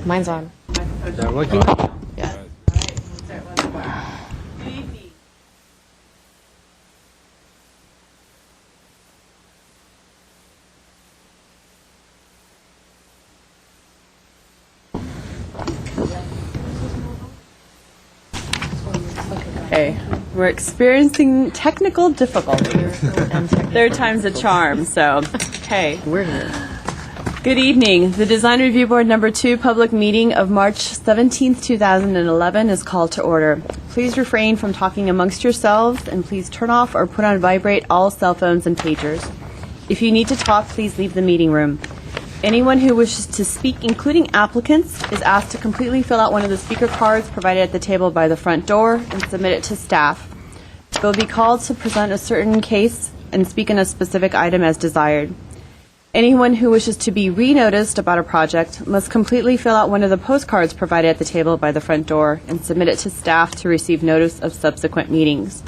Mine's on. Is that working? Yeah. Okay, we're experiencing technical difficulties. Third time's a charm, so, okay. We're here. Good evening. The Design Review Board Number 2 public meeting of March 17th, 2011 is called to order. Please refrain from talking amongst yourselves, and please turn off or put on vibrate all cell phones and pagers. If you need to talk, please leave the meeting room. Anyone who wishes to speak, including applicants, is asked to completely fill out one of the speaker cards provided at the table by the front door and submit it to staff. They will be called to present a certain case and speak on a specific item as desired. Anyone who wishes to be re-noticed about a project must completely fill out one of the postcards provided at the table by the front door and submit it to staff to receive notice of subsequent meetings.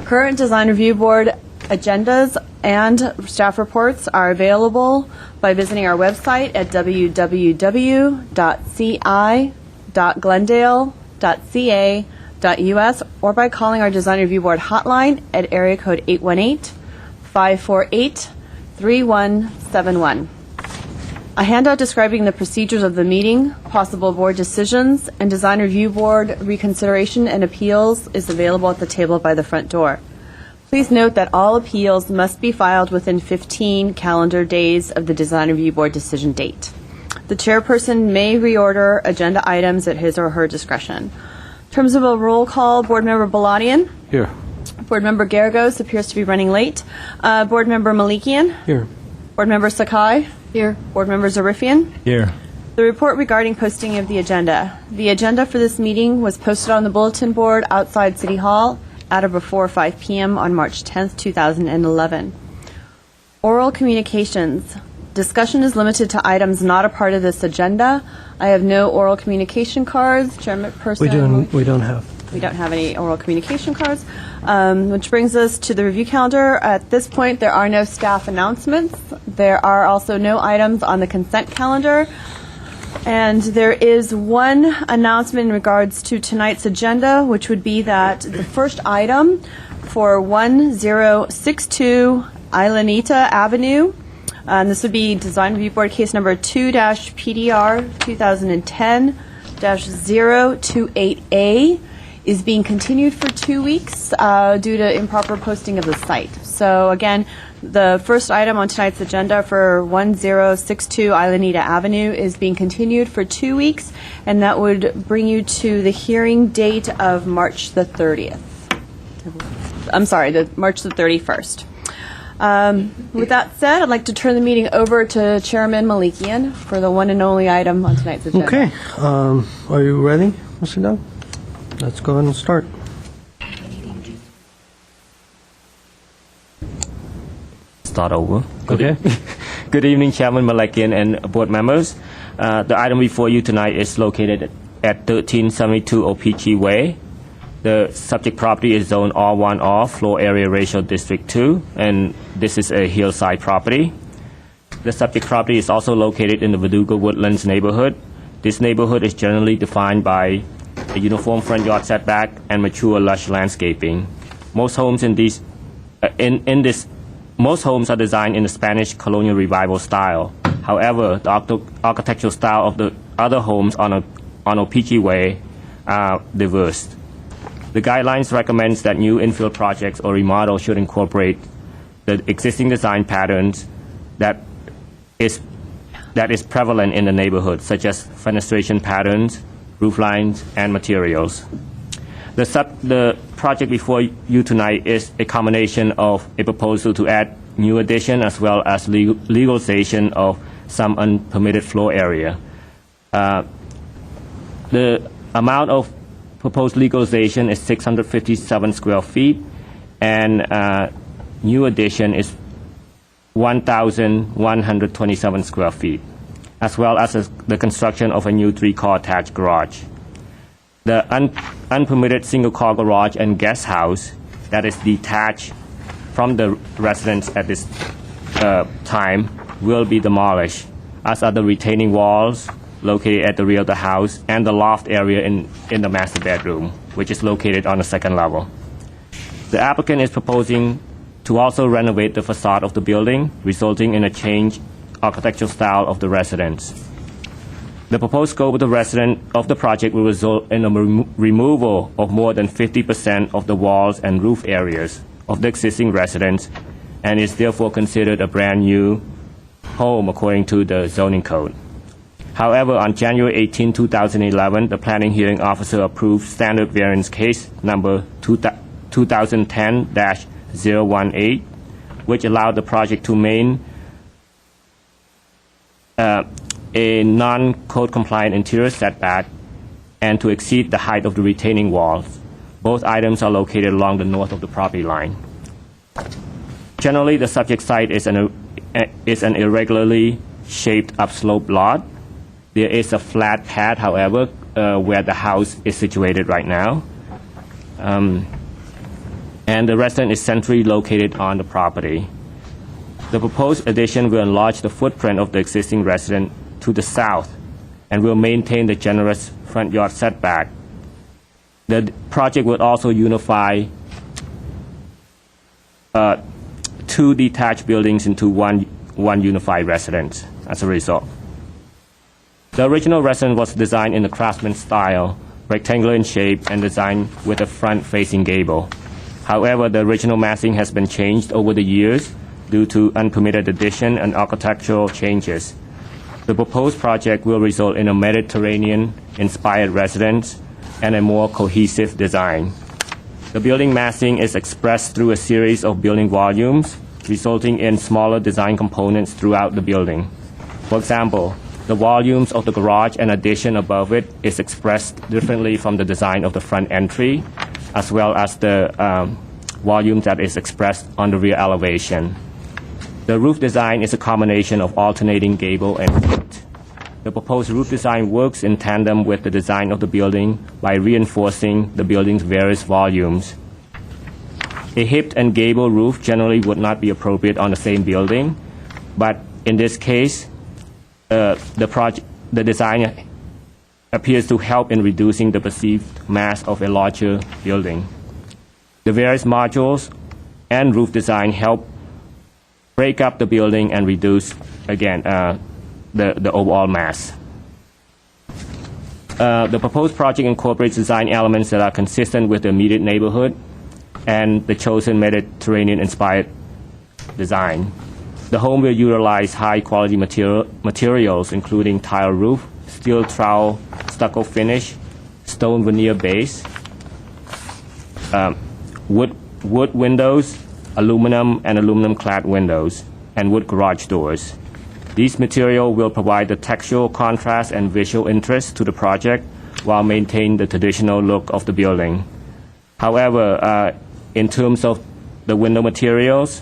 Current Design Review Board agendas and staff reports are available by visiting our website at www.ci.glendale.ca.us or by calling our Design Review Board hotline at area code 818-548-3171. A handout describing the procedures of the meeting, possible board decisions, and Design Review Board reconsideration and appeals is available at the table by the front door. Please note that all appeals must be filed within 15 calendar days of the Design Review Board decision date. The chairperson may reorder agenda items at his or her discretion. In terms of a roll call, Board Member Baladian. Here. Board Member Garagos appears to be running late. Board Member Malikian. Here. Board Member Sakai. Here. Board Member Zarifian. Here. The report regarding posting of the agenda. The agenda for this meeting was posted on the bulletin board outside City Hall at or before 5 p.m. on March 10th, 2011. Oral communications. Discussion is limited to items not a part of this agenda. I have no oral communication cards. Chairperson. We don't have. We don't have any oral communication cards, which brings us to the review calendar. At this point, there are no staff announcements. There are also no items on the consent calendar. And there is one announcement in regards to tonight's agenda, which would be that the first item for 1062 Islanita Avenue, this would be Design Review Board case number 2-PDR 2010-028A, is being continued for 2 weeks due to improper posting of the site. So again, the first item on tonight's agenda for 1062 Islanita Avenue is being continued for 2 weeks, and that would bring you to the hearing date of March the 30th. I'm sorry, March the 31st. With that said, I'd like to turn the meeting over to Chairman Malikian for the one and only item on tonight's agenda. Okay. Are you ready, Mr. Doug? Let's go ahead and start. Start over. Okay. Good evening, Chairman Malakian and board members. The item before you tonight is located at 1372 Opiki Way. The subject property is zone R1R, floor area ratio District 2, and this is a hillside property. The subject property is also located in the Verdugo Woodlands neighborhood. This neighborhood is generally defined by a uniform front yard setback and mature lush landscaping. Most homes in these Most homes are designed in the Spanish colonial revival style. However, the architectural style of the other homes on Opiki Way are diverse. The guidelines recommends that new infill projects or remodel should incorporate the existing design patterns that is prevalent in the neighborhood, such as fenestration patterns, roof lines, and materials. The project before you tonight is a combination of a proposal to add new addition as well as legalization of some unpermitted floor area. The amount of proposed legalization is 657 square feet, and new addition is 1,127 square feet, as well as the construction of a new 3-car attached garage. The unpermitted single-car garage and guest house that is detached from the residence at this time will be demolished, as are the retaining walls, located at the rear of the house, and the loft area in the master bedroom, which is located on the second level. The applicant is proposing to also renovate the facade of the building, resulting in a change architectural style of the residence. The proposed scope of the project will result in a removal of more than 50% of the walls and roof areas of the existing residence, and is therefore considered a brand new home according to the zoning code. However, on January 18, 2011, the planning hearing officer approved standard variance case number 2010-018, which allowed the project to maintain a non-code compliant interior setback and to exceed the height of the retaining walls. Both items are located along the north of the property line. Generally, the subject site is an irregularly shaped upslope lot. There is a flat pad, however, where the house is situated right now. And the residence is centrally located on the property. The proposed addition will enlarge the footprint of the existing residence to the south and will maintain the generous front yard setback. The project would also unify two detached buildings into one unified residence as a result. The original residence was designed in the craftsman style, rectangular in shape, and designed with a front-facing gable. However, the original massing has been changed over the years due to unpermitted addition and architectural changes. The proposed project will result in a Mediterranean-inspired residence and a more cohesive design. The building massing is expressed through a series of building volumes, resulting in smaller design components throughout the building. For example, the volumes of the garage and addition above it is expressed differently from the design of the front entry, as well as the volume that is expressed on the rear elevation. The roof design is a combination of alternating gable and hipped. The proposed roof design works in tandem with the design of the building by reinforcing the building's various volumes. A hipped and gable roof generally would not be appropriate on the same building, but in this case, the design appears to help in reducing the perceived mass of a larger building. The various modules and roof design help break up the building and reduce, again, the overall mass. The proposed project incorporates design elements that are consistent with the immediate neighborhood and the chosen Mediterranean-inspired design. The home will utilize high-quality materials, including tile roof, steel trowel, stucco finish, stone veneer base, wood windows, aluminum and aluminum-clad windows, and wood garage doors. These materials will provide the textual contrast and visual interest to the project while maintaining the traditional look of the building. However, in terms of the window materials,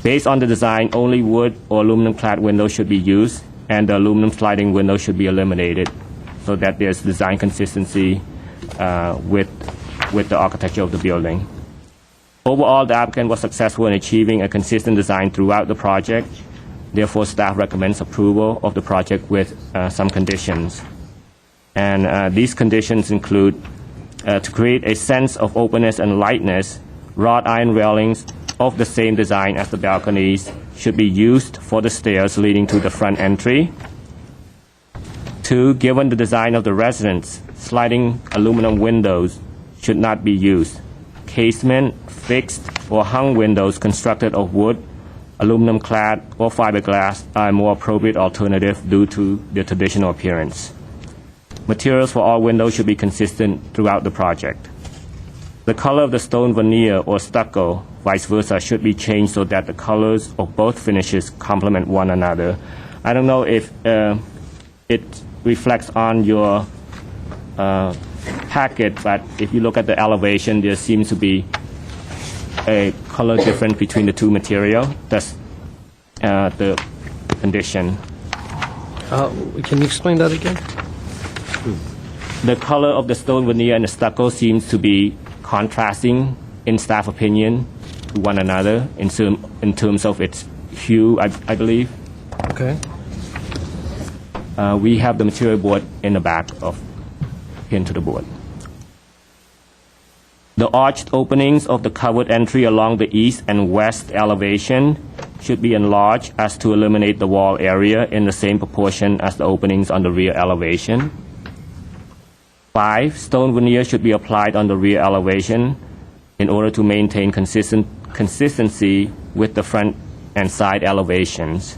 based on the design, only wood or aluminum-clad windows should be used, and the aluminum sliding windows should be eliminated so that there's design consistency with the architecture of the building. Overall, the applicant was successful in achieving a consistent design throughout the project. Therefore, staff recommends approval of the project with some conditions. And these conditions include to create a sense of openness and lightness, wrought iron railings of the same design as the balconies should be used for the stairs leading to the front entry. 2, given the design of the residence, sliding aluminum windows should not be used. Casement, fixed, or hung windows constructed of wood, aluminum clad, or fiberglass are a more appropriate alternative due to their traditional appearance. Materials for all windows should be consistent throughout the project. The color of the stone veneer or stucco, vice versa, should be changed so that the colors of both finishes complement one another. I don't know if it reflects on your packet, but if you look at the elevation, there seems to be a color difference between the two materials. That's the condition. Can you explain that again? The color of the stone veneer and the stucco seems to be contrasting, in staff opinion, to one another in terms of its hue, I believe. Okay. We have the material board in the back of pinned to the board. The arched openings of the covered entry along the east and west elevation should be enlarged as to eliminate the wall area in the same proportion as the openings on the rear elevation. 5, stone veneer should be applied on the rear elevation in order to maintain consistency with the front and side elevations.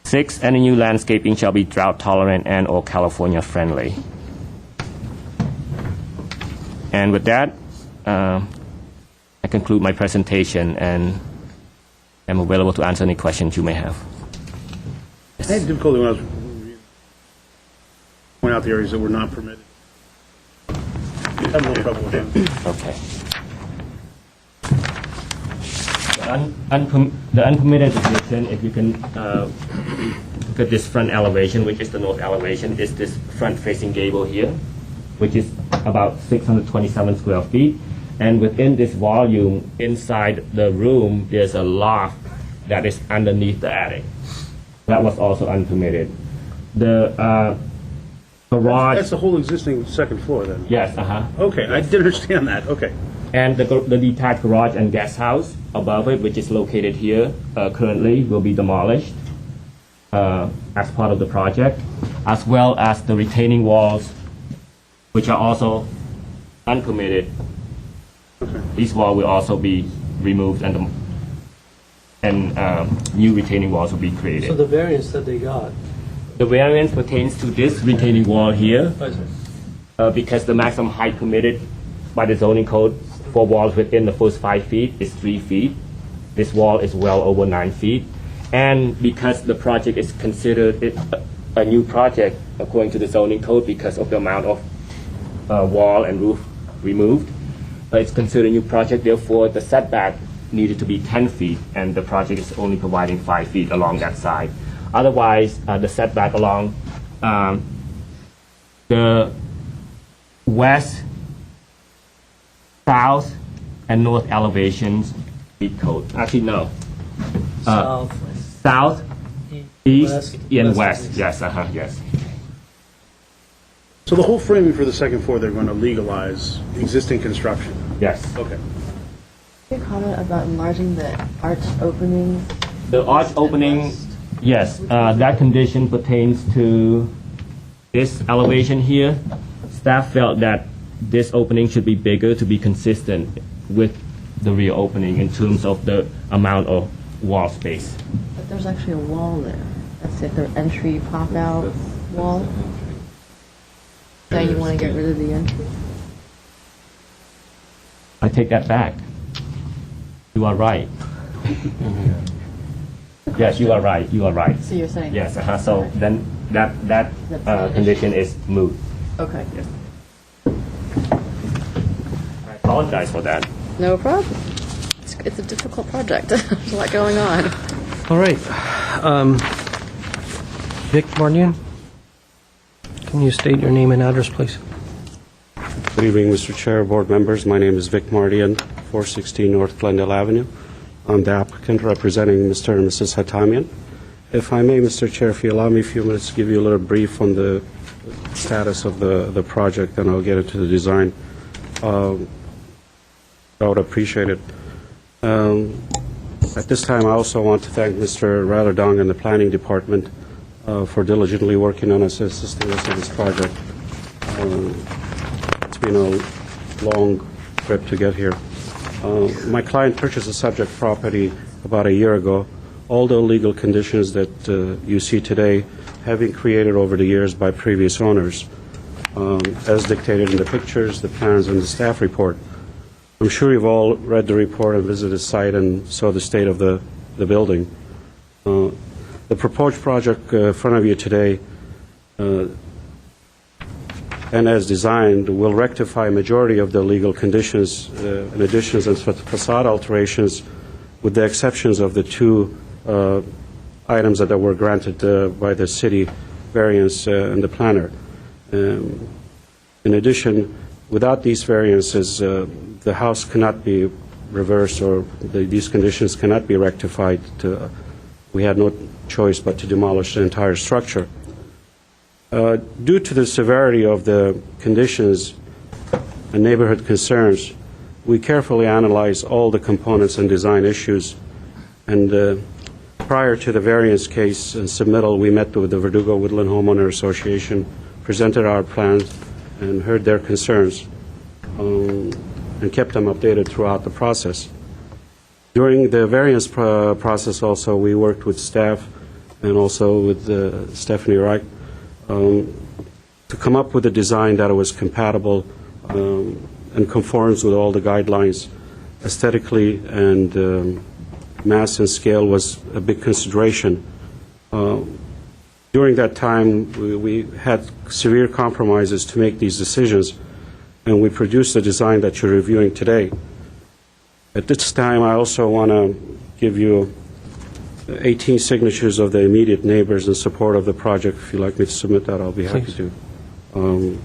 6, any new landscaping shall be drought tolerant and or California friendly. And with that, I conclude my presentation and am available to answer any questions you may have. I had difficulty when I was pointing out the areas that were not permitted. I have a little trouble with that. Okay. The unpermitted position, if you can look at this front elevation, which is the north elevation, is this front-facing gable here, which is about 627 square feet. And within this volume, inside the room, there's a loft that is underneath the attic. That was also unpermitted. The garage... That's the whole existing second floor then? Yes, Okay, I didn't understand that, okay. And the detached garage and guest house above it, which is located here currently, will be demolished as part of the project, as well as the retaining walls, which are also unpermitted. Okay. These walls will also be removed, and new retaining walls will be created. So the variance that they got, The variance pertains to this retaining wall here, I see. because the maximum height permitted by the zoning code for walls within the first 5 feet is 3 feet. This wall is well over 9 feet. And because the project is considered a new project according to the zoning code because of the amount of wall and roof removed, it's considered a new project. Therefore, the setback needed to be 10 feet, and the project is only providing 5 feet along that side. Otherwise, the setback along the west, south, and north elevations meet code. Actually, no. South, east, and west. Yes, yes. So the whole framing for the second floor, they're going to legalize existing construction? Yes. Okay. Can you comment about enlarging the arch openings? The arch opening, yes, that condition pertains to this elevation here. Staff felt that this opening should be bigger to be consistent with the rear opening in terms of the amount of wall space. But there's actually a wall there. That's it, their entry pop-out wall. So you want to get rid of the entry? I take that back. You are right. Yes, you are right. You are right. So you're saying? Yes. So then that condition is moot. Okay. Yes. I apologize for that. No problem. It's a difficult project. There's a lot going on. All right. Vic Mardian, can you state your name and address, please? Good evening, Mr. Chair, board members. My name is Vic Mardian, 416 North Glendale Avenue. I'm the applicant representing Mr. and Mrs. Hatamian. If I may, Mr. Chair, if you allow me a few minutes to give you a little brief on the status of the project, and I'll get into the design. I would appreciate it. At this time, I also want to thank Mr. Radardong and the Planning Department for diligently working on us, assisting us in this project. It's been a long trip to get here. My client purchased the subject property about a year ago. All the legal conditions that you see today have been created over the years by previous owners, as dictated in the pictures, the plans, and the staff report. I'm sure you've all read the report and visited the site and saw the state of the building. The proposed project in front of you today, and as designed, will rectify a majority of the legal conditions and additions and facade alterations, with the exceptions of the two items that were granted by the city variance and the planner. In addition, without these variances, the house cannot be reversed, or these conditions cannot be rectified. We had no choice but to demolish the entire structure. Due to the severity of the conditions and neighborhood concerns, we carefully analyzed all the components and design issues. And prior to the variance case and submittal, we met with the Verdugo Woodland Homeowner Association, presented our plans, and heard their concerns, and kept them updated throughout the process. During the variance process also, we worked with staff and also with Stephanie Wright to come up with a design that was compatible and conforms with all the guidelines. Aesthetically and mass and scale was a big consideration. During that time, we had severe compromises to make these decisions, and we produced the design that you're reviewing today. At this time, I also want to give you 18 signatures of the immediate neighbors in support of the project. If you'd like me to submit that, I'll be happy to.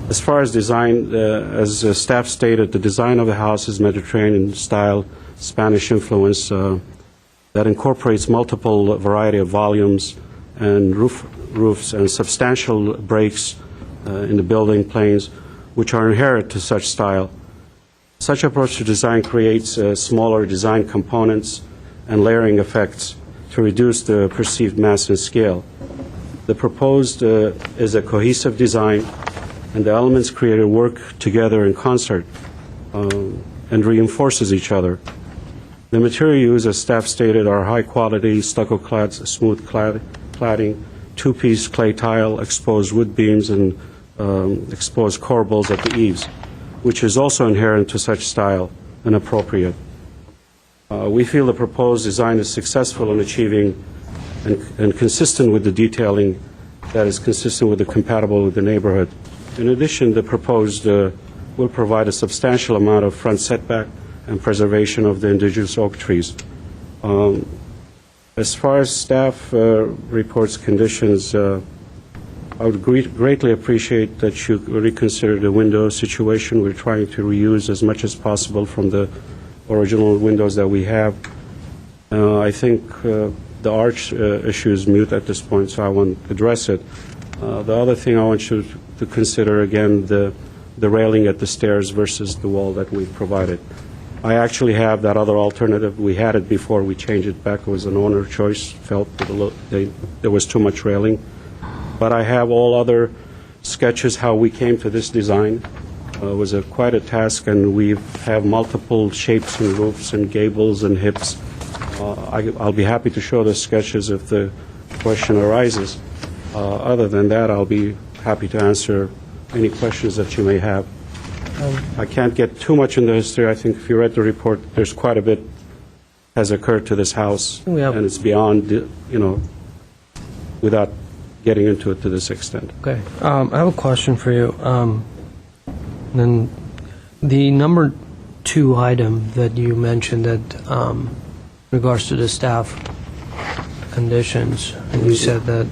As far as design, as staff stated, the design of the house is Mediterranean style, Spanish influence that incorporates multiple variety of volumes and roofs and substantial breaks in the building planes, which are inherent to such style. Such approach to design creates smaller design components and layering effects to reduce the perceived mass and scale. The proposed is a cohesive design, and the elements created work together in concert and reinforces each other. The material used, as staff stated, are high-quality stucco-clad, smooth cladding, two-piece clay tile, exposed wood beams, and exposed corbels at the eaves, which is also inherent to such style and appropriate. We feel the proposed design is successful in achieving and consistent with the detailing that is consistent with the compatible with the neighborhood. In addition, the proposed will provide a substantial amount of front setback and preservation of the indigenous oak trees. As far as staff reports conditions, I would greatly appreciate that you reconsider the window situation. We're trying to reuse as much as possible from the original windows that we have. I think the arch issue is mute at this point, so I won't address it. The other thing I want you to consider, again, the railing at the stairs versus the wall that we've provided. I actually have that other alternative. We had it before we changed it back. It was an owner choice, felt that there was too much railing. But I have all other sketches how we came to this design. It was quite a task, and we have multiple shapes and roofs and gables and hips. I'll be happy to show the sketches if the question arises. Other than that, I'll be happy to answer any questions that you may have. I can't get too much into history. I think if you read the report, there's quite a bit has occurred to this house, and it's beyond, without getting into it to this extent. Okay. I have a question for you. Then the number 2 item that you mentioned that regards to the staff conditions, and you said that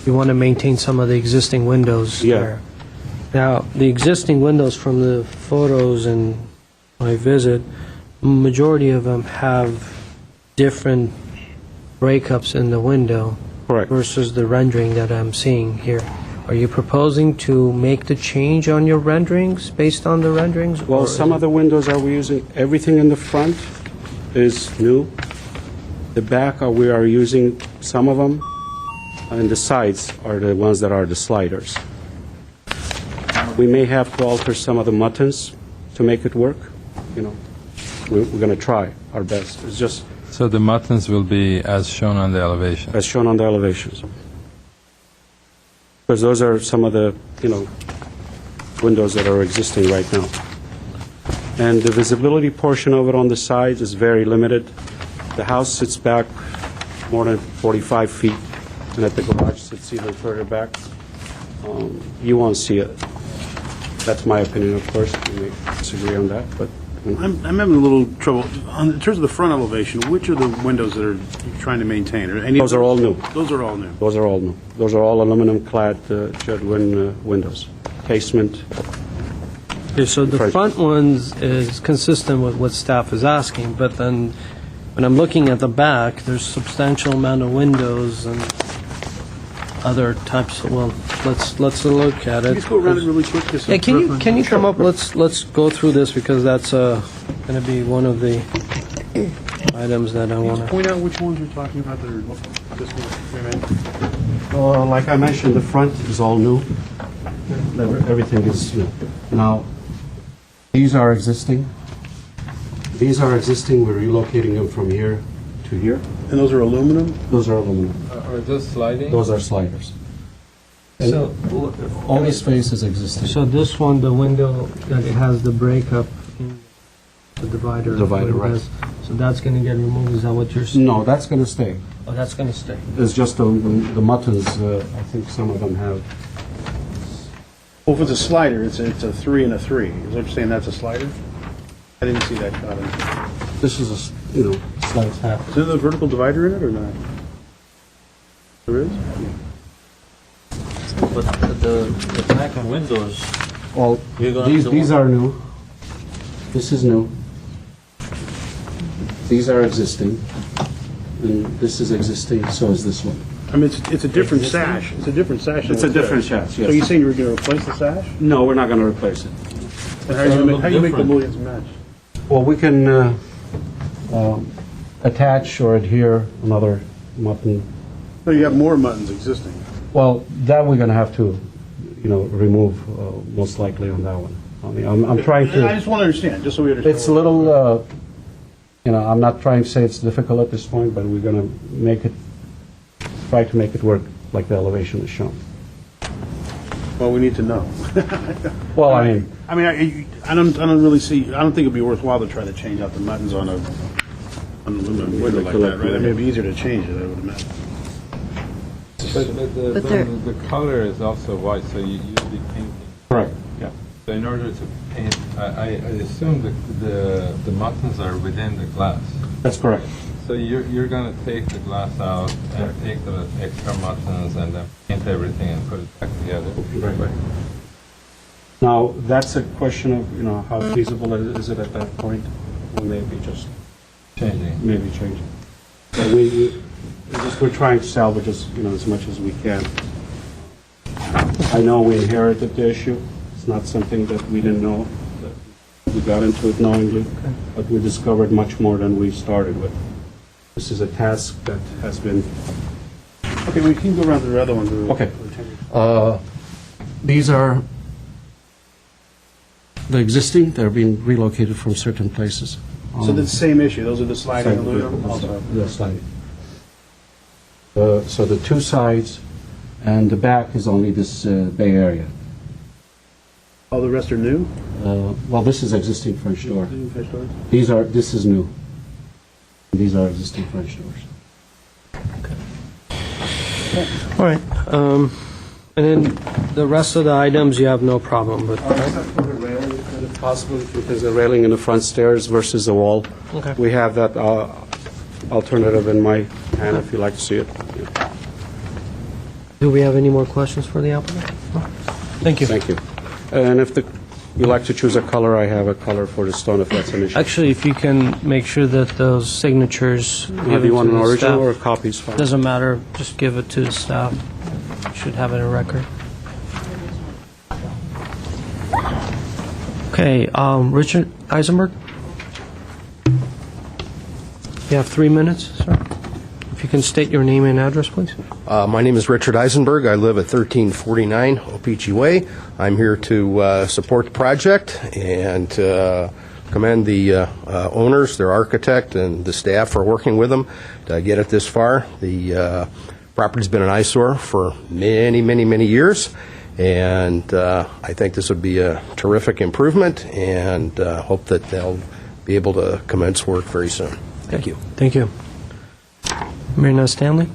you want to maintain some of the existing windows there. Now, the existing windows from the photos and my visit, majority of them have different breakups in the window. Correct. Versus the rendering that I'm seeing here. Are you proposing to make the change on your renderings based on the renderings? Well, some of the windows are we using. Everything in the front is new. The back, we are using some of them, and the sides are the ones that are the sliders. We may have to alter some of the muttons to make it work. We're going to try our best. It's just so the muttons will be as shown on the elevation. As shown on the elevations, because those are some of the windows that are existing right now. And the visibility portion of it on the sides is very limited. The house sits back more than 45 feet, and at the garage sits even further back. You won't see it. That's my opinion, of course. You may disagree on that, but I'm having a little trouble. In terms of the front elevation, which are the windows that are trying to maintain? Those are all new. Those are all new. Those are all new. Those are all aluminum-clad Jedwin windows. Casement. Okay, so the front ones is consistent with what staff is asking, but then when I'm looking at the back, there's substantial amount of windows, and other types, well, let's look at Can you it. just go around it really quick? Just Yeah, so- can you come up, let's go through this, because that's going to be one of the items that I Can you want just to... point out which ones you're talking about that are this one? Wait a minute. Like I mentioned, the front is all new. Everything is new. Now, these are existing. These are existing. We're relocating them from here to here. And those are aluminum? Those are aluminum. Are those sliding? Those are sliders. And So, all the space is existing. so this one, the window that it has the breakup, in the divider. Divider, where it right. has- So that's going to get removed, is that what you're saying? No, that's going to stay. Oh, that's going to stay. It's just the muttons, I think some of them have. Well, if it's a slider, it's a 3 and a 3. Is that what you're saying that's a slider? I didn't see that cut in. This is slight half. Is there a vertical divider in it or not? There is? But the back and windows, Well, You're gonna have to these are new. This is new. These are existing. And this is existing, so is this one. I mean, it's a different sash. It's a different sash. than It's a what's there. different sash, yes. So you're saying you're going to replace the sash? No, we're not going to replace it. And how do look you make the different. mullions match? Well, we can attach or adhere another mutton. No, you have more muttons existing. Well, that we're going to have to, remove most likely on that one. I mean, I'm trying I to, just want to understand, just so we understand. it's a little, I'm not trying to say it's difficult at this point, but we're going to try to make it work like the elevation is shown. Well, we need to know. Well, I don't really see, I don't think it'd be worthwhile to try to change out the muttons on an aluminum window like that, right? I mean, it'd be easier to change it, I would imagine. But the color is also white, so you usually paint. correct, yeah. So in order to paint, I assume the muttons are within the glass. That's correct. So you're going to take the glass out and take the extra muttons and then paint everything and put it back together. Right. Now, that's a question of, how feasible is it at that point? Or maybe just, Changing. maybe changing. But we're trying to salvage as much as we can. I know we inherited the issue. It's not something that we didn't know. That we got into it knowingly, but we discovered much more than we started with. This is a task that has been. Okay, we can go around to the other ones. Okay. These are the existing. They're being relocated from certain places. So the same issue, those are the sliding aluminum also? The sliding. So the two sides and the back is only this bay area. All the rest are new? Well, this is existing French door. New fish doors? This is new. These are existing French doors. All right, and then the rest of the items, you have no problem with? Except for the railing, if possible, because the railing in the front stairs versus the wall. Okay. We have that alternative in my hand if you'd like to see it. Do we have any more questions for the applicant? No? Thank you. Thank you. And if you like to choose a color, I have a color for the stone if that's an issue. Actually, if you can make sure that those signatures Do given you want to an the original or a staff, copy is fine? doesn't matter, just give it to the staff. Should have it in record. Okay, Richard Eisenberg? You have 3 minutes, sir? If you can state your name and address, please. My name is Richard Eisenberg. I live at 1349 Opeechee Way. I'm here to support the project and commend the owners, their architect, and the staff for working with them to get it this far. The property's been an eyesore for many, many, many years, and I think this would be a terrific improvement, and hope that they'll be able to commence work very soon. Thank you. Thank you. Marina Stanley?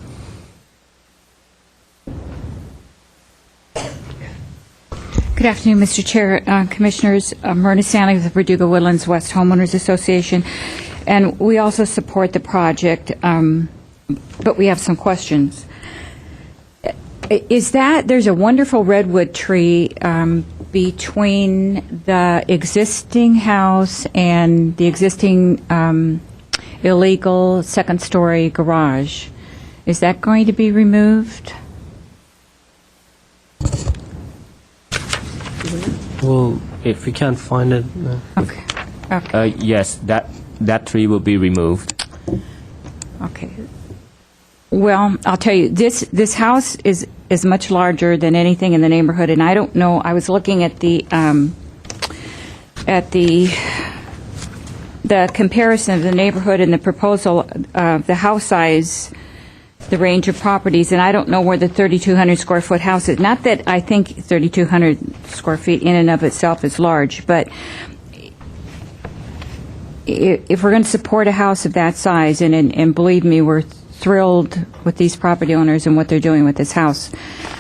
Good afternoon, Mr. Chair, Commissioners. Myrna Stanley with the Verdugo Woodlands West Homeowners Association. And we also support the project, but we have some questions. There's a wonderful redwood tree between the existing house and the existing illegal second-story garage. Is that going to be removed? Well, if you can't find it, Okay. Okay. Yes, that tree will be removed. Okay. Well, I'll tell you, this house is much larger than anything in the neighborhood, and I don't know. I was looking at the comparison of the neighborhood and the proposal, the house size, the range of properties, and I don't know where the 3,200 square foot house is. Not that I think 3,200 square feet in and of itself is large, but if we're going to support a house of that size, and believe me, we're thrilled with these property owners and what they're doing with this house,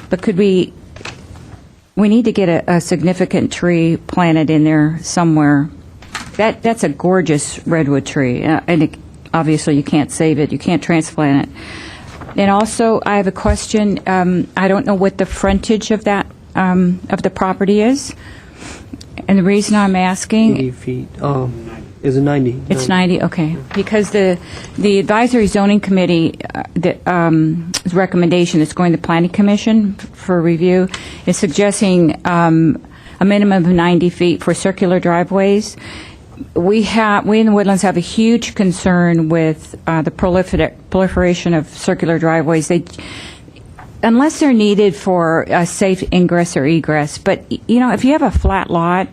but could we need to get a significant tree planted in there somewhere. That's a gorgeous redwood tree, and obviously you can't save it, you can't transplant it. And also, I have a question. I don't know what the frontage of that of the property is, and the reason I'm asking. 80 feet. Is it 90? It's 90, okay. Because the advisory zoning committee recommendation that's going to the planning commission for review is suggesting a minimum of 90 feet for circular driveways. We in the Woodlands have a huge concern with the proliferation of circular driveways. Unless they're needed for a safe ingress or egress. But, you know, if you have a flat lot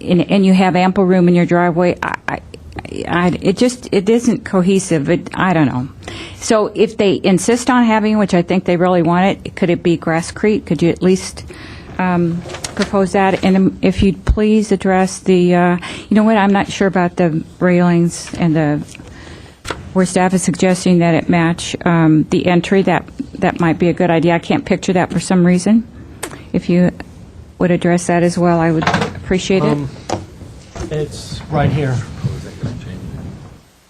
and you have ample room in your driveway, it isn't cohesive. I don't know. So if they insist on having, which I think they really want it, could it be Grasscrete? Could you at least propose that? And if you'd please address the, you know what, I'm not sure about the railings and where staff is suggesting that it match the entry. That might be a good idea. I can't picture that for some reason. If you would address that as well, I would appreciate it. It's right here.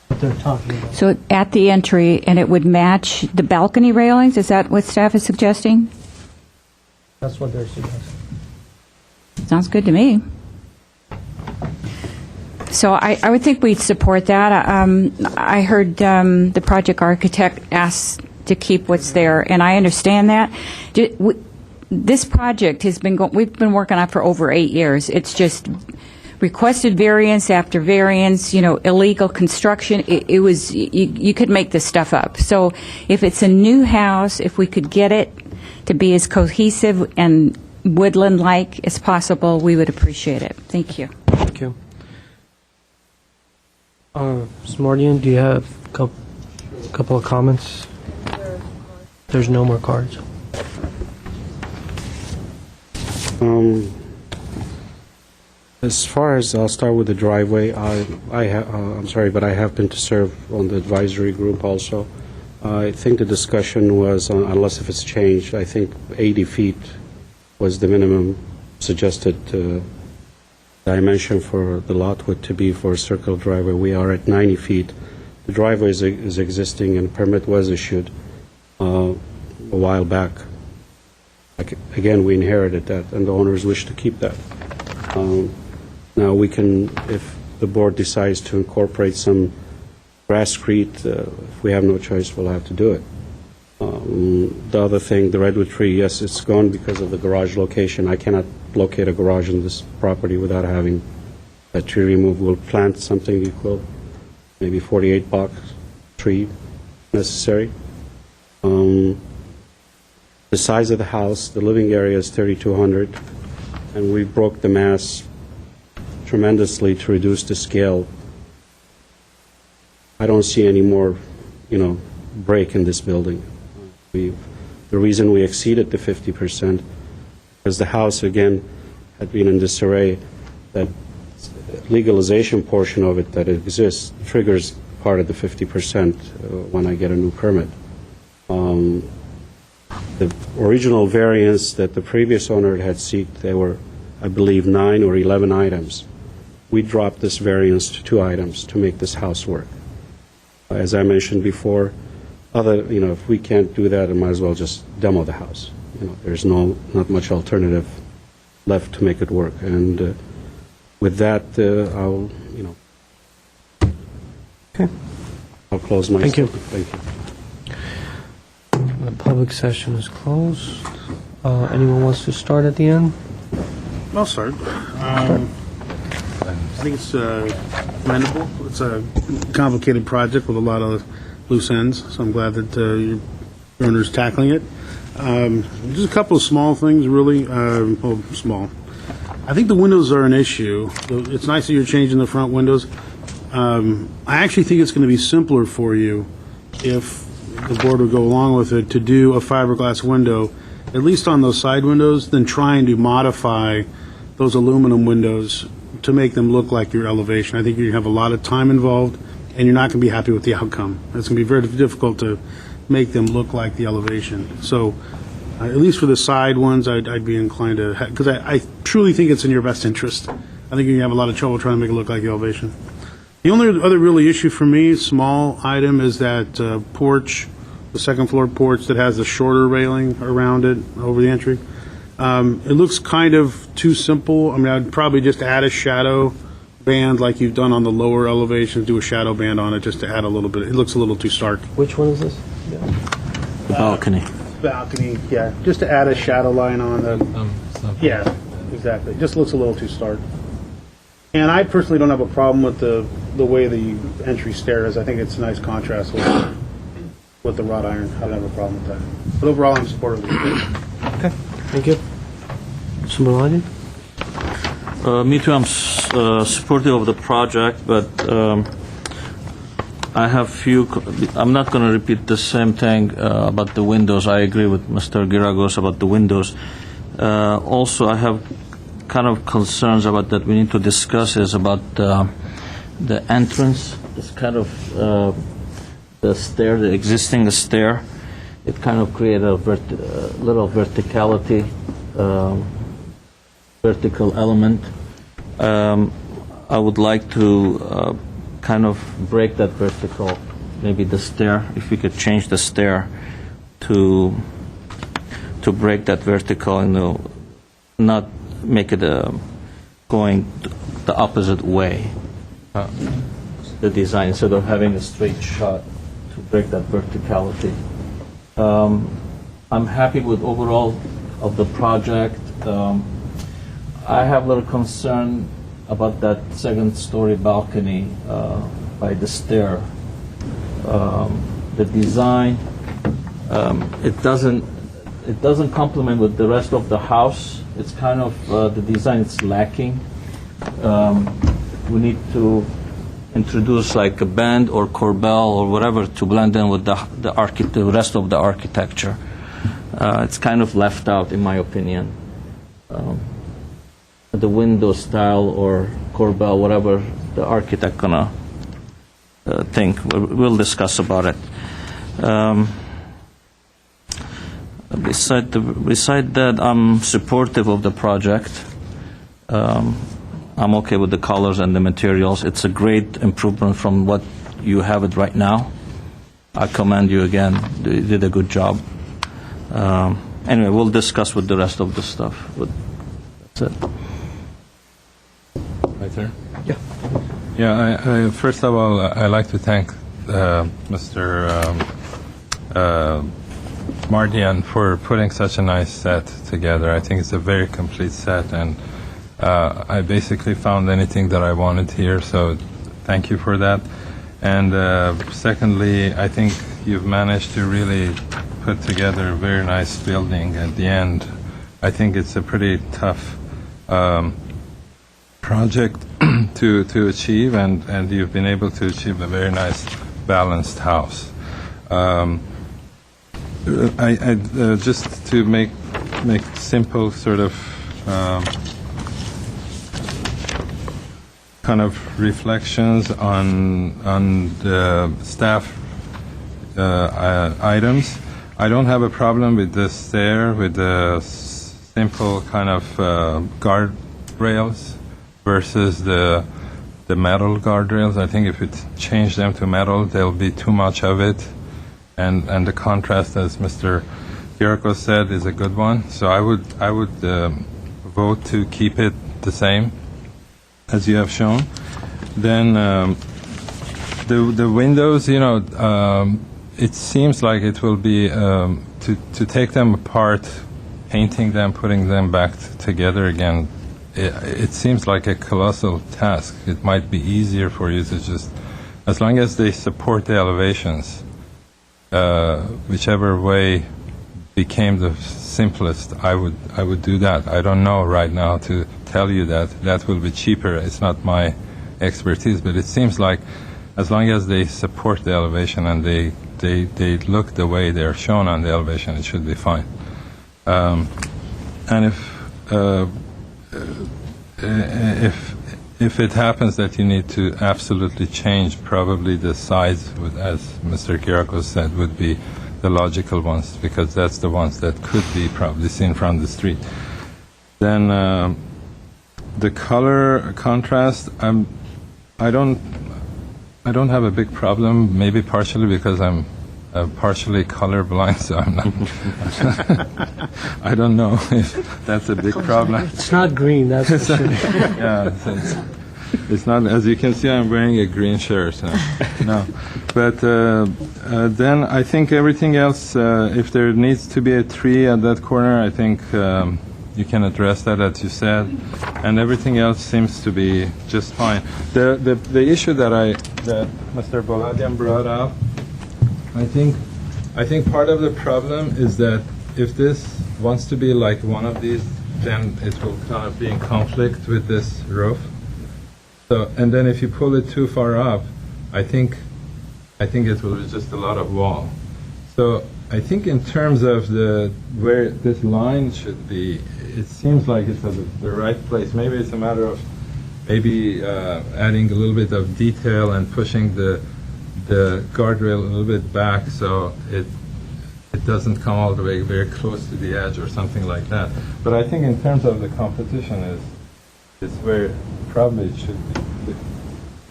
What they're talking about. So at the entry, and it would match the balcony railings? Is that what staff is suggesting? That's what they're suggesting. Sounds good to me. So I would think we'd support that. I heard the project architect ask to keep what's there, and I understand that. This project has been we've been working on for over 8 years. It's just requested variance after variance, you know, illegal construction. It was you could make this stuff up. So if it's a new house, if we could get it to be as cohesive and woodland-like as possible, we would appreciate it. Thank you. Thank you. Ms. Mordian, do you have a couple of comments? There's no more cards. As far as, I'll start with the driveway, I'm sorry, but I have been to serve on the advisory group also. I think the discussion was, unless if it's changed, I think 80 feet was the minimum suggested dimension for the lot width to be for a circle driveway. We are at 90 feet. The driveway is existing and a permit was issued a while back. Again, we inherited that, and the owners wish to keep that. Now we can, if the board decides to incorporate some Grasscrete, if we have no choice, we'll have to do it. The other thing, the redwood tree, yes, it's gone because of the garage location. I cannot locate a garage on this property without having that tree removed. We'll plant something equal, maybe 48 box tree necessary. The size of the house, the living area is 3,200, and we broke the mass tremendously to reduce the scale. I don't see any more, break in this building. The reason we exceeded the 50% because the house, again, had been in disarray. That legalization portion of it that exists triggers part of the 50% when I get a new permit. The original variance that the previous owner had sought, they were, I believe, 9 or 11 items. We dropped this variance to 2 items to make this house work. As I mentioned before, if we can't do that, I might as well just demo the house. There's not much alternative left to make it work. And with that, I'll close my. Thank you. Thank you. The public session is closed. Anyone wants to start at the end? I'll start. I think it's commendable. It's a complicated project with a lot of loose ends, so I'm glad that your owner's tackling it. Just a couple of small things, really. Well, small. I think the windows are an issue. It's nice that you're changing the front windows. I actually think it's going to be simpler for you if the board would go along with it to do a fiberglass window, at least on those side windows, than trying to modify those aluminum windows to make them look like your elevation. I think you have a lot of time involved, and you're not going to be happy with the outcome. It's going to be very difficult to make them look like the elevation. So, at least for the side ones, I'd be inclined to, because I truly think it's in your best interest. I think you have a lot of trouble trying to make it look like the elevation. The only other really issue for me, small item, is that porch, the second floor porch that has the shorter railing around it over the entry. It looks kind of too simple. I mean, I'd probably just add a shadow band like you've done on the lower elevations, do a shadow band on it just to add a little bit. It looks a little too stark. Which one is this? The balcony. Balcony, yeah, just to add a shadow line on the, yeah, exactly. Just looks a little too stark. And I personally don't have a problem with the way the entry stair is. I think it's a nice contrast with the wrought iron. I don't have a problem with that. But overall, I'm supportive of it. Okay, thank you. Mr. Maloney? Me too, I'm supportive of the project, but I have I'm not going to repeat the same thing about the windows. I agree with Mr. Giragos about the windows. Also, I have kind of concerns about that we need to discuss is about the entrance. It's kind of the stair, the existing stair. It kind of created a little verticality, vertical element. I would like to kind of break that vertical, maybe the stair, if we could change the stair to break that vertical and not make it going the opposite way, the design, instead of having a straight shot to break that verticality. I'm happy with overall of the project. I have a little concern about that second-story balcony by the stair. The design, it doesn't complement with the rest of the house. It's kind of the design is lacking. We need to introduce like a band or corbel or whatever to blend in with the rest of the architecture. It's kind of left out, in my opinion. The window style or corbel, whatever the architect gonna think. We'll discuss about it. Beside that, I'm supportive of the project. I'm okay with the colors and the materials. It's a great improvement from what you have it right now. I commend you again. You did a good job. Anyway, we'll discuss with the rest of the stuff. But that's it. Right there? Yeah. Yeah, first of all, I'd like to thank Mr. Mardian for putting such a nice set together. I think it's a very complete set, and I basically found anything that I wanted here, so thank you for that. And secondly, I think you've managed to really put together a very nice building at the end. I think it's a pretty tough project to achieve, and you've been able to achieve a very nice balanced house. I just to make simple sort of kind of reflections on the staff items. I don't have a problem with the stair with the simple kind of guard rails versus the metal guardrails. I think if it change them to metal, there'll be too much of it, and the contrast, as Mr. Giragos said, is a good one. So I would vote to keep it the same as you have shown. Then the windows, it seems like it will be to take them apart, painting them, putting them back together again. it seems like a colossal task. It might be easier for you to just, as long as they support the elevations, whichever way became the simplest, I would do that. I don't know right now to tell you that will be cheaper. It's not my expertise, but it seems like as long as they support the elevation and they look the way they're shown on the elevation, it should be fine. And if it happens that you need to absolutely change, probably the sides, as Mr. Kyriakos said, would be the logical ones, because that's the ones that could be probably seen from the street. Then the color contrast, I don't have a big problem. Maybe partially because I'm partially colorblind, so I'm not. I don't know if that's a big problem. It's not green, that's for sure. Yeah, it's not. As you can see, I'm wearing a green shirt. No, but then I think everything else. If there needs to be a tree at that corner, I think you can address that, as you said, and everything else seems to be just fine. The issue that Mr. Boladian brought up, I think part of the problem is that if this wants to be like one of these, then it will kind of be in conflict with this roof. So, and then if you pull it too far up, I think it will be just a lot of wall. So I think in terms of where this line should be, it seems like it's at the right place. Maybe it's a matter of adding a little bit of detail and pushing the guardrail a little bit back so it doesn't come all the way very close to the edge or something like that. But I think in terms of the competition is where probably it should be.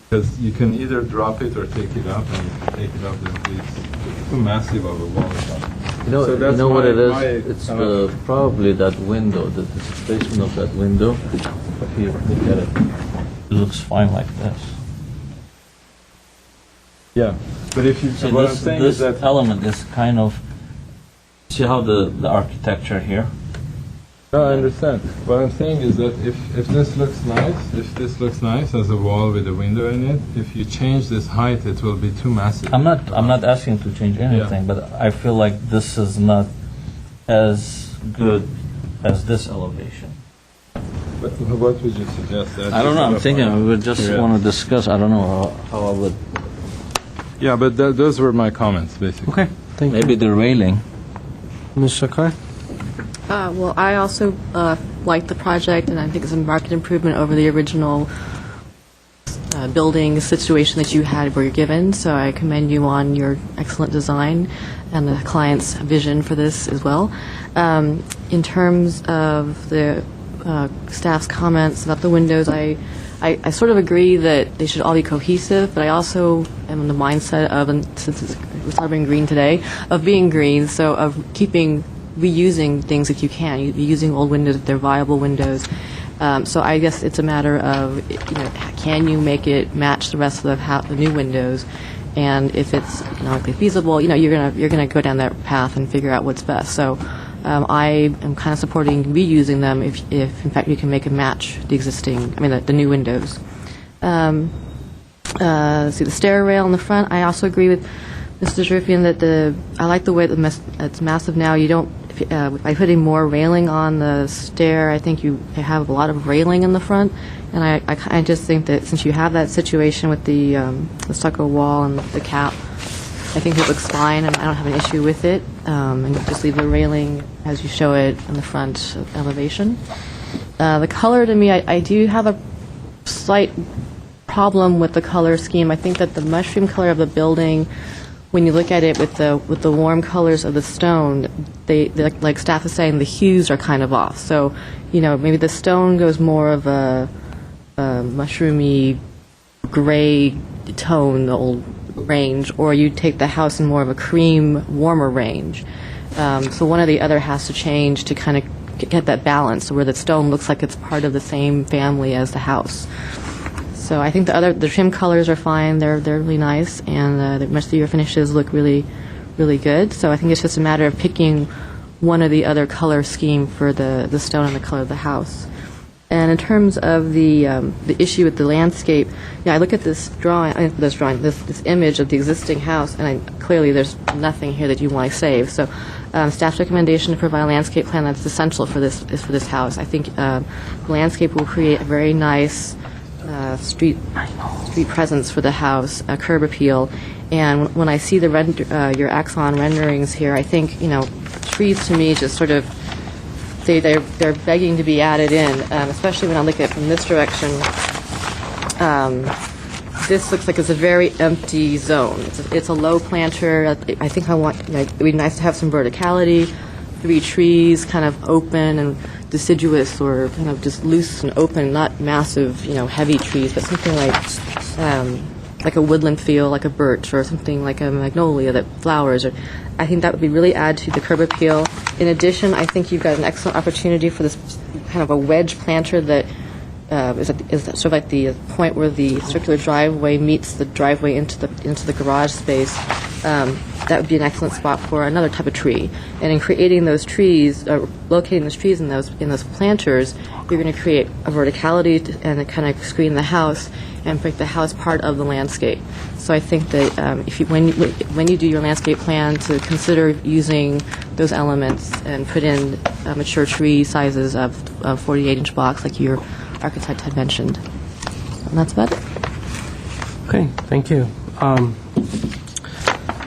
Because you can either drop it or take it up, and if you take it up, it's too massive of a wall. You know what it is? It's probably that window, the displacement of that window. Here, look at it. It looks fine like this. Yeah, but if you See, what I'm saying is this that element is kind of, see how the architecture here? no, I understand. What I'm saying is that if this looks nice as a wall with a window in it, if you change this height, it will be too massive. I'm not asking to change anything, but I feel like this is not as good as this elevation. But what would you suggest? I don't know. I'm thinking we would just want to discuss. I don't know how I would. Yeah, but those were my comments, basically. Okay, thank Maybe you. the railing. Ms. Sakai? Well, I also like the project, and I think it's a marked improvement over the original building situation that you had were given. So I commend you on your excellent design and the client's vision for this as well. In terms of the staff's comments about the windows, I sort of agree that they should all be cohesive, but I also am in the mindset of, and since we're celebrating green today, of being green, so of reusing things if you can, using old windows if they're viable windows. So I guess it's a matter of, can you make it match the rest of the new windows? And if it's economically feasible, you're gonna go down that path and figure out what's best. So I am kind of supporting reusing them if in fact you can make it match the new windows. See the stair rail in the front. I also agree with Mr. Zarifian that I like the way that it's massive now. You don't by putting more railing on the stair. I think you have a lot of railing in the front, and I just think that since you have that situation with the stucco wall and the cap, I think it looks fine, and I don't have an issue with it. And just leave the railing as you show it in the front elevation. The color, to me, I do have a slight problem with the color scheme. I think that the mushroom color of the building, when you look at it with the warm colors of the stone, they like staff is saying, the hues are kind of off. So, maybe the stone goes more of a mushroomy gray tone, the old range, or you take the house in more of a cream, warmer range. So one or the other has to change to kind of get that balance where the stone looks like it's part of the same family as the house. So I think the trim colors are fine. They're really nice, and the rest of your finishes look really, really good. So I think it's just a matter of picking one or the other color scheme for the stone and the color of the house. And in terms of the issue with the landscape, I look at this this image of the existing house, and clearly there's nothing here that you want to save. So, staff's recommendation to provide a landscape plan that's essential for this house. I think the landscape will create a very nice street presence for the house, a curb appeal. And when I see your Axon renderings here, I think trees to me just sort of they're begging to be added in, especially when I look at it from this direction. This looks like it's a very empty zone. It's a low planter. I think it would be nice to have some verticality, 3 trees, kind of open and deciduous, or kind of just loose and open, not massive, heavy trees, but something like a woodland feel, like a birch, or something like a magnolia that flowers. Or I think that would really add to the curb appeal. In addition, I think you've got an excellent opportunity for this kind of a wedge planter that is sort of like the point where the circular driveway meets the driveway into the garage space. That would be an excellent spot for another type of tree. And in creating those trees, locating those trees in those planters, you're going to create a verticality and kind of screen the house and make the house part of the landscape. So I think that when you do your landscape plan, to consider using those elements and put in mature tree sizes of 48-inch blocks like your architect had mentioned. And that's about it. Okay, thank you.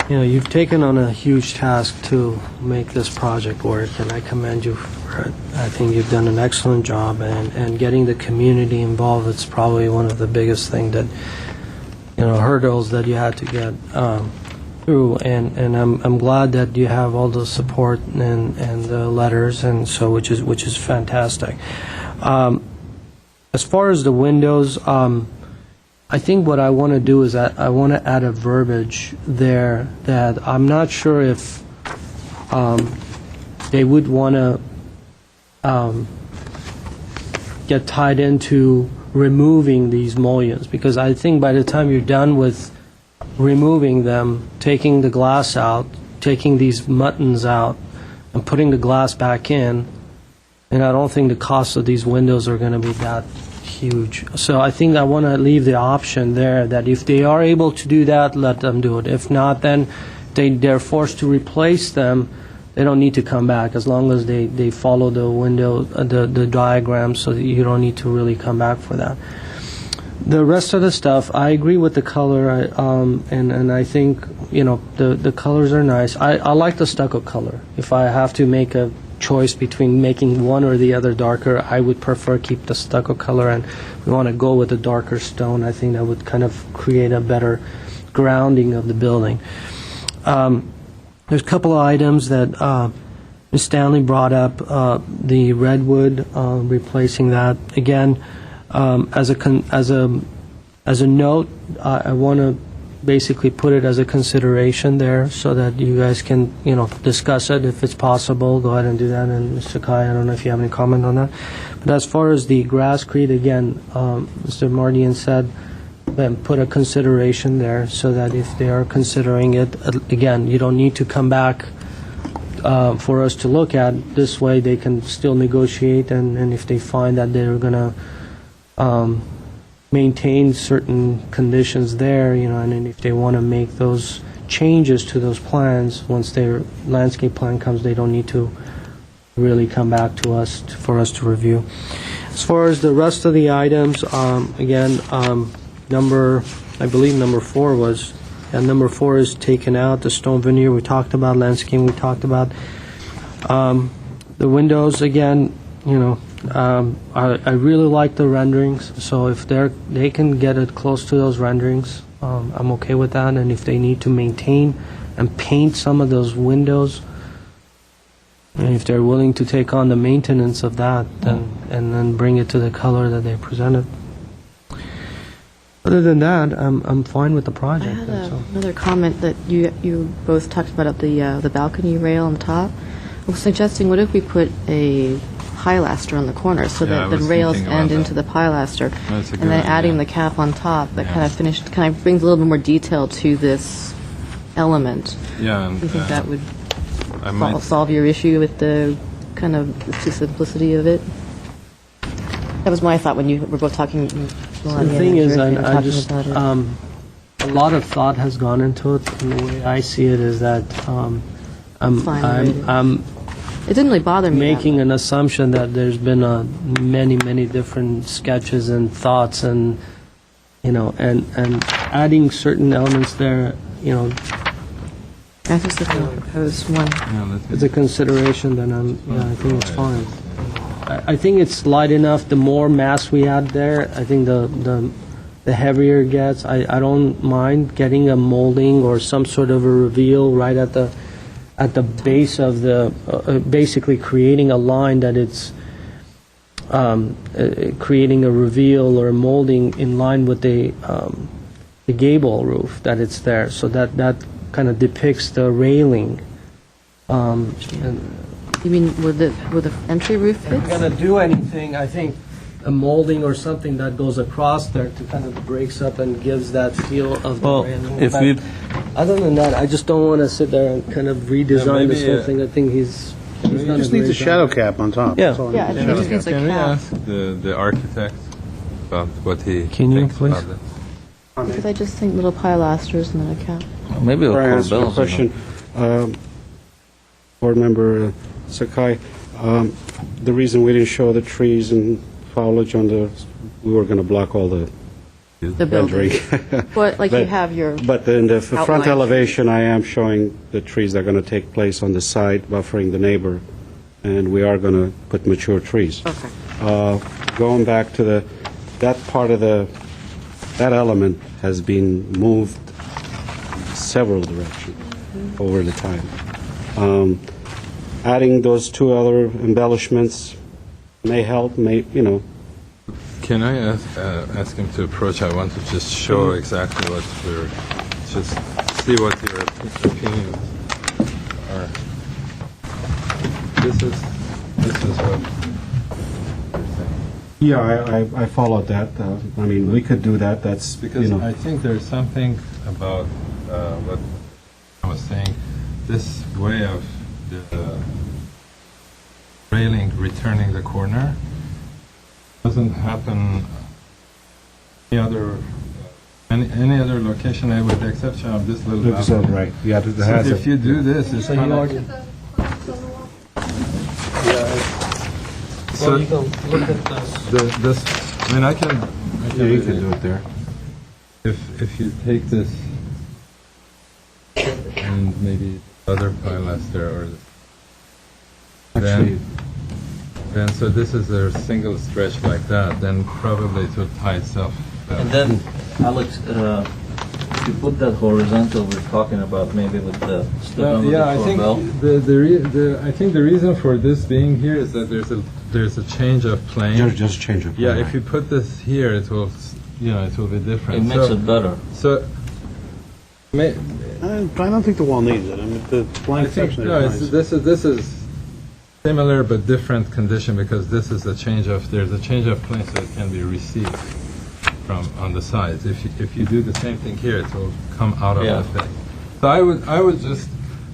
You've taken on a huge task to make this project work, and I commend you for it. I think you've done an excellent job, and getting the community involved, it's probably one of the biggest thing that, hurdles that you had to get through, and I'm glad that you have all the support and the letters, and so which is fantastic. As far as the windows, I think what I want to do is that I want to add a verbiage there that I'm not sure if they would want to get tied into removing these mullions, because I think by the time you're done with removing them, taking the glass out, taking these muttons out, and putting the glass back in, and I don't think the cost of these windows are going to be that huge. So I think I want to leave the option there that if they are able to do that, let them do it. If not, then they're forced to replace them. They don't need to come back as long as they follow the window, the diagram, so that you don't need to really come back for that. The rest of the stuff, I agree with the color, and I think the colors are nice. I like the stucco color. If I have to make a choice between making one or the other darker, I would prefer keep the stucco color, and we want to go with a darker stone. I think that would kind of create a better grounding of the building. There's a couple of items that Ms. Stanley brought up, the redwood, replacing that. Again, as a note, I want to basically put it as a consideration there so that you guys can, discuss it if it's possible. Go ahead and do that. And Mr. Kai, I don't know if you have any comment on that. But as far as the grasscrete, again, Mr. Mardian said, then put a consideration there so that if they are considering it, again, you don't need to come back for us to look at. This way they can still negotiate, and if they find that they're going to maintain certain conditions there, and then if they want to make those changes to those plans, once their landscape plan comes, they don't need to really come back to us for us to review. As far as the rest of the items, again, I believe number 4 was, and number 4 is taken out, the stone veneer. We talked about landscaping. We talked about the windows. Again, I really like the renderings, so if they can get it close to those renderings, I'm okay with that. And if they need to maintain and paint some of those windows, and if they're willing to take on the maintenance of that, and then bring it to the color that they presented. Other than that, I'm fine with the project. I had another comment that you both talked about the balcony rail on the top. I was suggesting, what if we put a pilaster on the corner so that the rails end into the pilaster, and then adding the cap on top that kind of brings a little bit more detail to this element. Yeah, Do you think that would solve your issue with the kind of the simplicity of it? That was my thought when you were both talking. The thing is, I just, about it. a lot of thought has gone into it, and the way I see it is that Fine, the way it is. I'm It didn't really bother me. that making much. an assumption that there's been many different sketches and thoughts, and and adding certain elements there, I just going to propose one. as a consideration, then I think it's fine. I think it's light enough. The more mass we add there, I think the heavier it gets. I don't mind getting a molding or some sort of a reveal right at the base of the, basically creating a line that it's creating a reveal or a molding in line with the gable roof, that it's there, so that kind of depicts the railing. You mean with the entry roof If we're fits? going to do anything, I think a molding or something that goes across there to kind of breaks up and gives that feel of the Well, railing. if But we- other than that, I just don't want to sit there and kind of redesign this maybe, whole thing. I think he's done a Just needs a great shadow job. cap on top. Yeah. That's all it Yeah, I needs. think it just needs a Can we cap. ask the architect about what he Can you, thinks please? about this? Because I just think little pilasters and then a cap. Maybe a Before I answer the Corbell's, you know. question, Board Member Sakai, the reason we didn't show the trees and foliage we were going to block all the The building. rendering. But like you But- have your, But in the front Outline. elevation, I am showing the trees that are going to take place on the side, buffering the neighbor, and we are going to put mature trees. okay. Going back to that part of that element has been moved several directions over the time. Adding those two other embellishments may help, Can I ask him to approach? I want to just show exactly what just see what your opinions are. This is what. Yeah, I followed that. I mean, we could do that, that's, Because I think there's something about what I was saying, this way of the railing returning the corner doesn't happen any other location, with the exception of this little balcony. right, yeah, it So has if you do this, it's kind of... Well, you can look at this. I mean, I can Yeah, you can do it there. If you take this and maybe other pilaster or Actually, then so this is a single stretch like that, then probably it will tie itself down. And then, Alex, if you put that horizontal we're talking about, maybe with the step with Yeah, the I think Corbell. I think the reason for this being here is that there's a change of plane. just change it. Yeah, if you put this here, it will it will be different. It makes it better. So I don't think the wall needs it. I mean, the I blank think section no, is it's, nice. this is similar but different condition because this is there's a change of plane, so it can be received from on the sides. If you do the same thing here, it will come out of Yeah. the thing. So I would just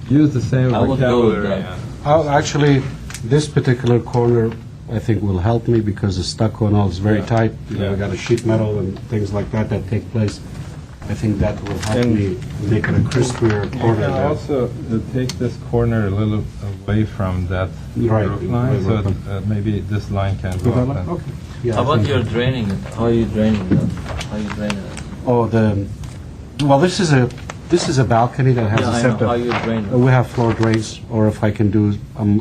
use the same I would go with vocabulary. that. Actually, this particular corner, I think, will help me because the stucco and all is very Yeah. tight. We Yeah. got a sheet metal and things like that take place. I think that will help And- me make it a crispier You corner can there. also take this corner a little away from that Right. roof line, so Right. Maybe this line can go up. and- Okay. Yeah, How I about think- your draining it? How are you draining that? How are you draining it? Oh, well, this is a balcony that has Yeah, a I know. septic. How you drain it? We have floor drains, or if I can do,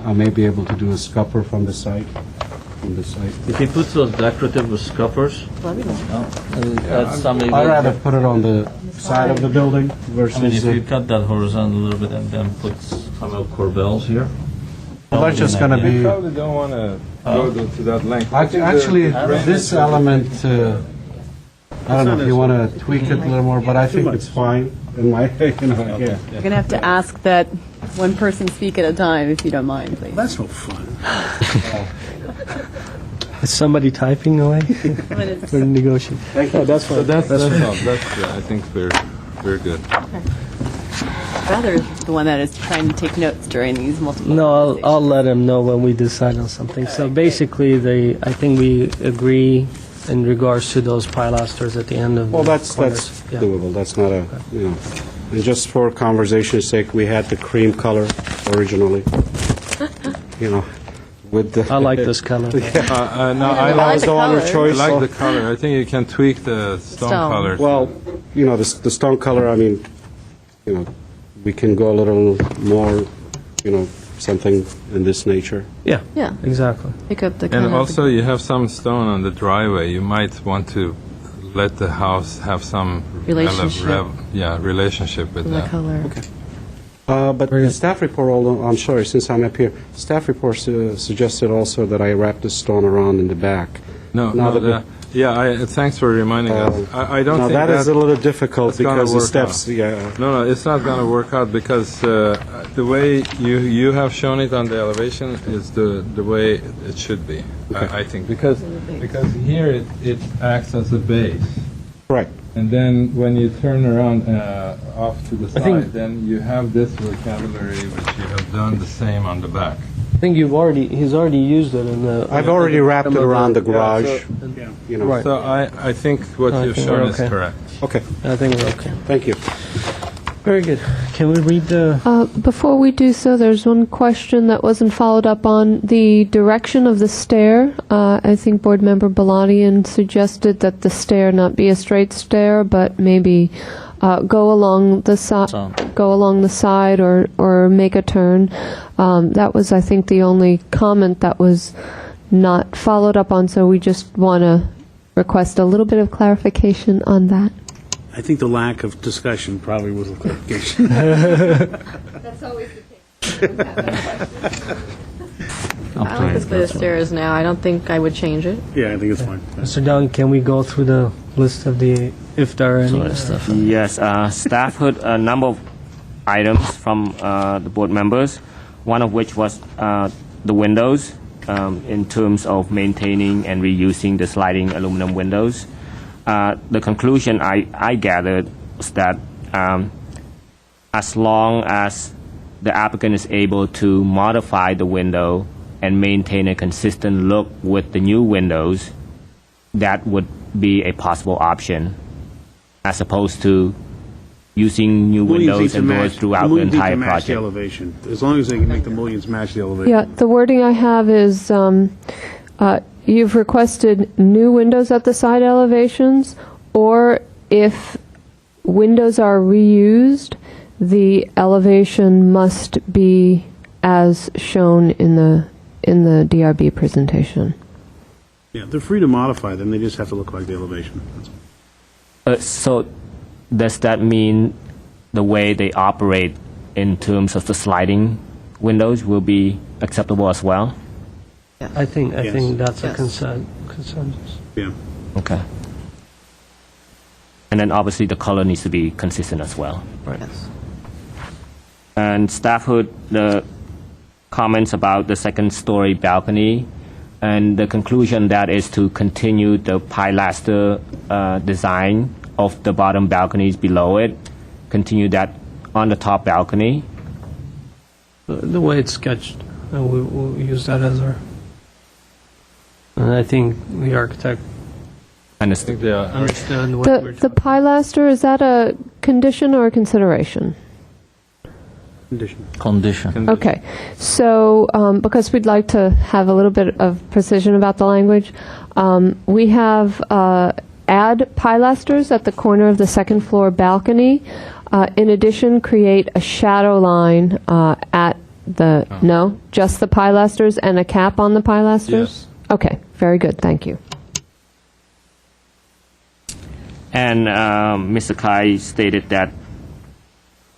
I may be able to do a scupper from the side. If he puts those decorative scuppers, Let me know. that's something. I'd rather put it on the side of the building I mean, if versus, you cut that horizontal a little bit and then put some of Corbells here. well, that's just gonna You be, probably don't want to go to that length. I think actually, the- this element, I don't know if you want to tweak it a little more, but I think it's fine in my, again. You're going to have to ask that one person speak at a time, if you don't mind, please. That's no fun. Is somebody typing away? We're negotiating. So that's all. I think we're good. brother is the one that is trying to take notes during these multiple. No, I'll let him know when we decide on something. So basically, I think we agree in regards to those pilasters at the end of Well, the that's corners. Yeah. doable. That's not a, you know. And just for conversation's sake, we had the cream color originally. You know, with the. I like this color. No, I That like, was the owner color. I choice. like so- the color. I think you can tweak the stone Stone. color. Well, you know, the stone color, I mean, you know, we can go a little more, you know, something in this nature. Yeah, Yeah, exactly. pick up the kind And of also, you have some stone on the driveway. You might want to let the house have some Relationship. relationship with the that. color. But the staff report, although, I'm sorry, since I'm up here, staff report suggested also that I wrap the stone around in the back. No, Now no, that thanks for reminding us. I don't Now, think that is a little difficult that's gonna because the work steps, out. yeah. No, it's not going to work out because the way you have shown it on the elevation is the way it should be. I think because here it acts as a base, Right. and then when you turn around off to the I think- side, then you have this vocabulary which you have done the same on the back. I think he's already used it in the. I've already wrapped it around the garage, so- you know. Right. So I think what I you've think shown we're is okay. correct. Okay, I think we're okay. thank you. Very good. Can we read the? Before we do so, there's one question that wasn't followed up on. The direction of the stair, I think Board Member Balanian suggested that the stair not be a straight stair, but maybe go along the side or make a turn. That was, I think, the only comment that was not followed up on, so we just want to request a little bit of clarification on that. I think the lack of discussion probably was a clarification. That's always the case. I like this way the stairs now. I don't think I would change it. Yeah, I think it's fine. Mr. Dunn, can we go through the list of the, if there are any? Yes, staff heard a number of items from the board members, one of which was the windows in terms of maintaining and reusing the sliding aluminum windows. The conclusion I gathered was that as long as the applicant is able to modify the window and maintain a consistent look with the new windows, that would be a possible option, as opposed to using new windows and doors throughout the entire Match the project. elevation. As long as they can make the mullions match the elevation. Yeah, the wording I have is, you've requested new windows at the side elevations, or if windows are reused, the elevation must be as shown in the DRB presentation. Yeah, they're free to modify them. They just have to look like the elevation. That's all. So does that mean the way they operate in terms of the sliding windows will be acceptable as well? I think Yes. that's a Yes. consensus. Yeah. Okay. And then obviously the color needs to be consistent as well. Yes. And staff heard the comments about the second-story balcony, and the conclusion that is to continue the pilaster design of the bottom balconies below it, continue that on the top balcony. The way it's sketched, we'll use that as our. And I think the architect Understood. understood what we're The pilaster, is that a condition or a consideration? Condition. Okay, so because we'd like to have a little bit of precision about the language, we have add pilasters at the corner of the second floor balcony. In addition, create a shadow line at the, no, just the pilasters and a cap on the pilasters? Yes. Okay, very good, thank you. And Mr. Kai stated that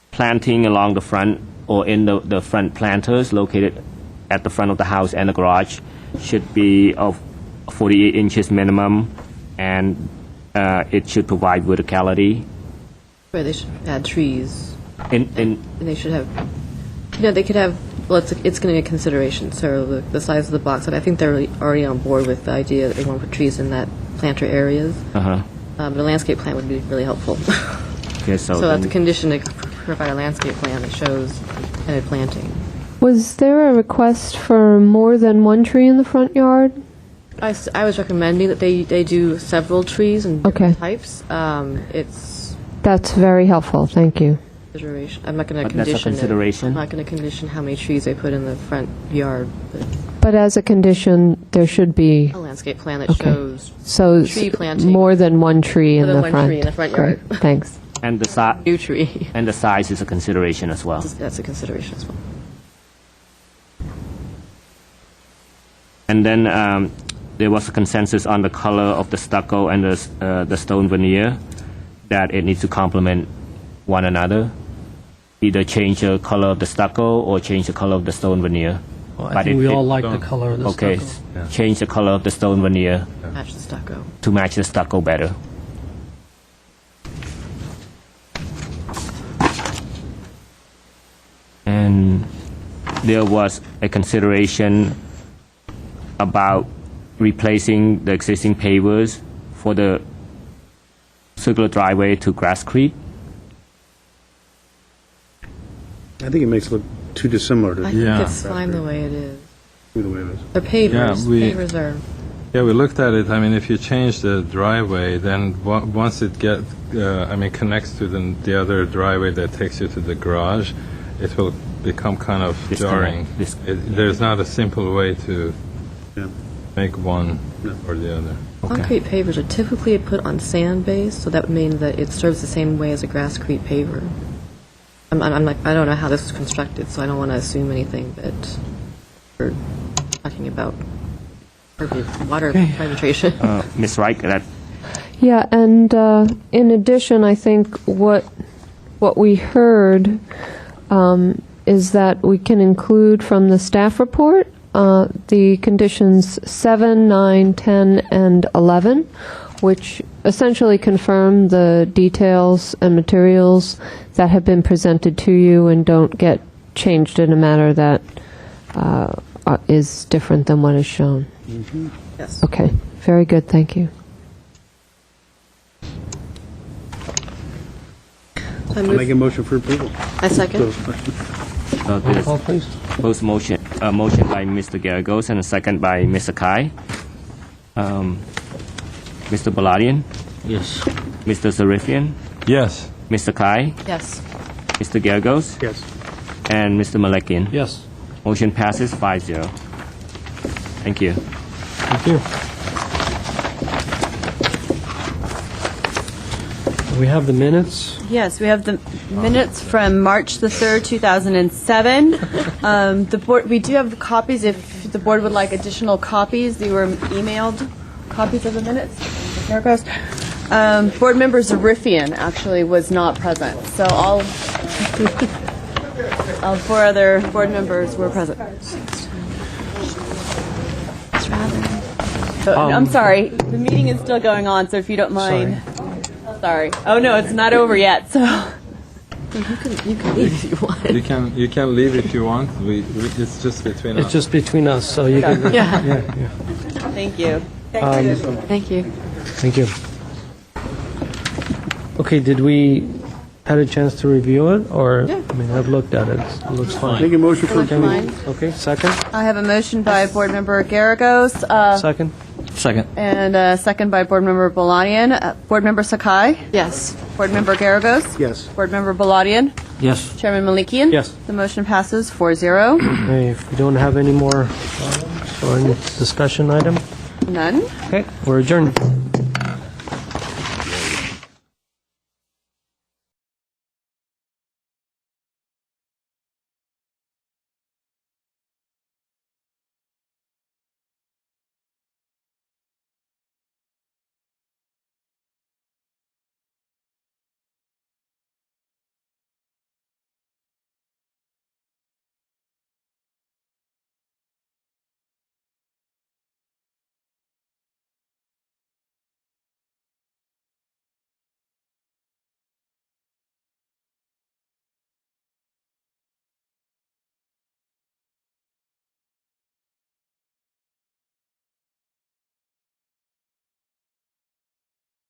planting along the front or in the front planters located at the front of the house and the garage should be of 48 inches minimum, and it should provide verticality. Where they should add trees, In and they should have, they could have, well, it's going to be a consideration, so the size of the box, and I think they're already on board with the idea that they want to put trees in that planter areas. uh-huh. But a landscape plan would be really helpful. Okay, so So that's a then- condition to provide a landscape plan that shows intended planting. Was there a request for more than one tree in the front yard? I was recommending that they do several trees and different Okay. types. It's That's very helpful, thank you. consideration. I'm not going to But that's a condition it. consideration. I'm not going to condition how many trees they put in the front yard, but But as a condition, there should be, a landscape plan that Okay. shows so Tree planting. more than one tree in More than the one front. tree in the front yard. Great, thanks. And the new tree. and the size is a consideration as well. That's a consideration as well. And then there was a consensus on the color of the stucco and the stone veneer, that it needs to complement one another. Either change the color of the stucco or change the color of the stone veneer. Well, I But think it- we it- all like the color of the Okay, stucco. change the color of the stone veneer Match the stucco. to match the stucco better. And there was a consideration about replacing the existing pavers for the circular driveway to Grasscrete. I think it makes it look too dissimilar to I Yeah. think it's fine the way it is. the way it is. They're pavers. Yeah, we- Pavers are. Yeah, we looked at it. I mean, if you change the driveway, then once it connects to the other driveway that takes you to the garage, it will become kind of jarring. There's not a simple way to Yeah. make one or the other. Concrete pavers are typically put on sand base, so that would mean that it serves the same way as a Grasscrete paver. I don't know how this is constructed, so I don't want to assume anything, but we're talking about water penetration. Ms. Wright, that Yeah, and in addition, I think what we heard is that we can include from the staff report the conditions 7, 9, 10, and 11, which essentially confirm the details and materials that have been presented to you and don't get changed in a manner that is different than what is shown. Yes. Okay, very good, thank you. I I'll make a motion for approval. second. there's Call, please. both motion by Mr. Garagos and a second by Mr. Kai. Mr. Baladian, Yes. Mr. Zarifian, Yes. Mr. Kai, Yes. Mr. Garagos, Yes. and Mr. Malekian. Yes. Motion passes 5-0. Thank you. Thank you. We have the minutes. Yes, we have the minutes from March the 3rd, 2007. The board, we do have copies if the board would like additional copies. They were emailed copies of the minutes. There it goes. Board member Zarifian actually was not present, so all 4 other board members were present. So, I'm sorry, the meeting is still going on, so if you don't mind. Sorry. Oh, no, it's not over yet, so. You can leave if you want. You can leave if you want. It's just between us. It's just between us, so you can. Yeah. Yeah. Thank you. Thank you. Thank you. Okay, did we had a chance to review it, or? Yeah. I mean, I've looked at it. It looks fine. Make a motion for Looks approval. fine. Okay, second? I have a motion by Board Member Garagos Second? Second. and a second by Board Member Baladian. Board Member Sakai? Yes. Board Member Garagos? Yes. Board Member Baladian? Yes. Chairman Malikian? Yes. The motion passes 4-0. Okay, if we don't have any more items or any discussion item, None? okay, we're adjourned.